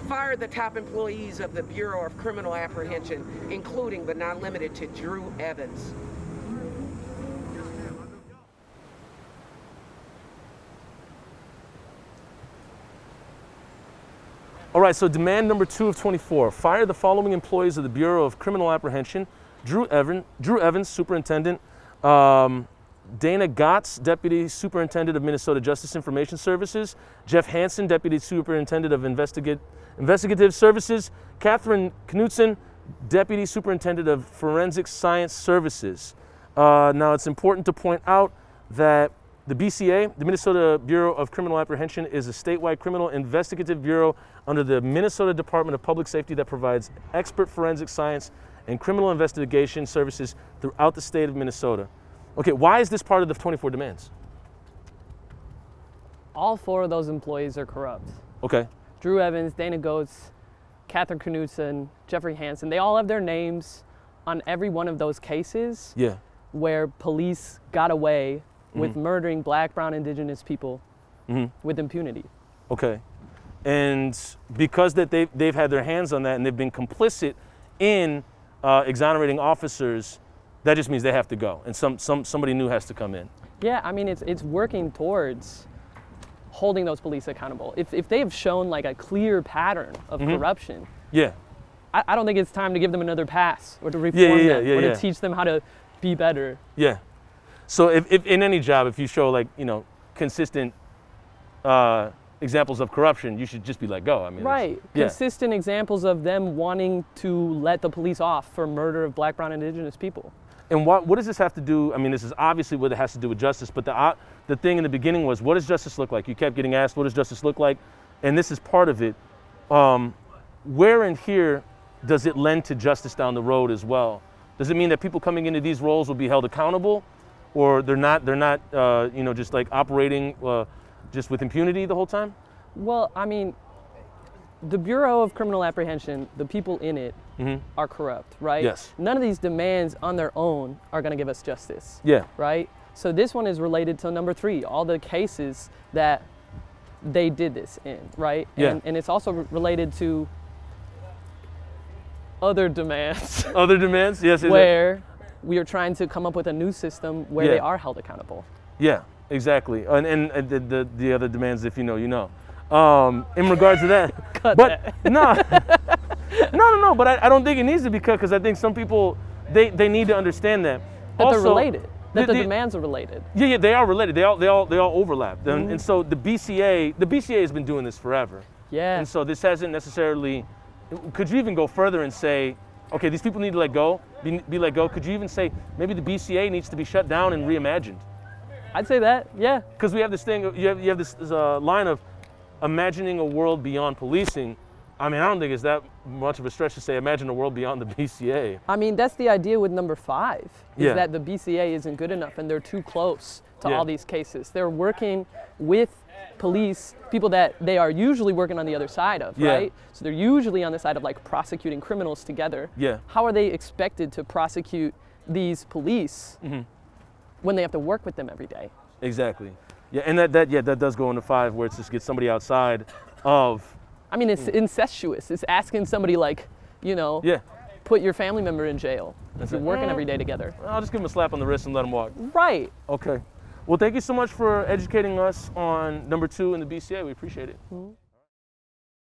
Fire the top employees of the Bureau of Criminal Apprehension, including but not limited to Drew Evans. All right, so demand number 2 of 24, fire the following employees of the Bureau of Criminal Apprehension: Drew Evans, Superintendent; Dana Gotts, Deputy Superintendent of Minnesota Justice Information Services; Jeff Hansen, Deputy Superintendent of Investigative Services; Catherine Knudsen, Deputy Superintendent of Forensic Science Services. Now, it's important to point out that the BCA, the Minnesota Bureau of Criminal Apprehension, is a statewide criminal investigative bureau under the Minnesota Department of Public Safety that provides expert forensic science and criminal investigation services throughout the state of Minnesota. Okay, why is this part of the 24 demands? All 4 of those employees are corrupt. Okay. Drew Evans, Dana Gotts, Catherine Knudsen, Jeffrey Hansen, they all have their names on every one of those cases where police got away with murdering Black, Brown, Indigenous people with impunity. Okay. And because that they've had their hands on that and they've been complicit in exonerating officers, that just means they have to go, and somebody new has to come in. Yeah, I mean, it's working towards holding those police accountable. If they have shown like a clear pattern of corruption, I don't think it's time to give them another pass or to reform them or to teach them how to be better. Yeah. So if in any job, if you show like, consistent examples of corruption, you should just be let go. I mean, right. Consistent examples of them wanting to let the police off for murder of Black, Brown, Indigenous people. And what does this have to do? I mean, this is obviously what it has to do with justice, but the thing in the beginning was, what does justice look like? You kept getting asked, what does justice look like? And this is part of it. Where in here does it lend to justice down the road as well? Does it mean that people coming into these roles will be held accountable, or they're not just like operating just with impunity the whole time? Well, I mean, the Bureau of Criminal Apprehension, the people in it are corrupt, right? Yes. None of these demands on their own are going to give us justice. Yeah. Right? So this one is related to number 3, all the cases that they did this in, right? Yeah. And it's also related to other demands. Other demands? Yes. Where we are trying to come up with a new system where they are held accountable. Yeah, exactly. And the other demands, if you know, you know. In regards to that. But no, but I don't think it needs to be cut, because I think some people, they need to understand that. That also, they're related. That the demands are related. Yeah, they are related. They all overlap. And so the BCA has been doing this forever. Yeah. And so this hasn't necessarily, could you even go further and say, okay, these people need to let go, be let go? Could you even say maybe the BCA needs to be shut down and reimagined? I'd say that, yeah. Because we have this thing, you have this line of imagining a world beyond policing. I mean, I don't think it's that much of a stretch to say imagine a world beyond the BCA. I mean, that's the idea with number 5, is that the BCA isn't good enough and they're too close to all these cases. They're working with police, people that they are usually working on the other side of, right? So they're usually on the side of like prosecuting criminals together. Yeah. How are they expected to prosecute these police when they have to work with them every day? Exactly. Yeah, and that does go into 5, where it's just get somebody outside of. I mean, it's incestuous. It's asking somebody like, put your family member in jail if you're working every day together. I'll just give them a slap on the wrist and let them walk. Right. Okay. Well, thank you so much for educating us on number 2 in the BCA. We appreciate it.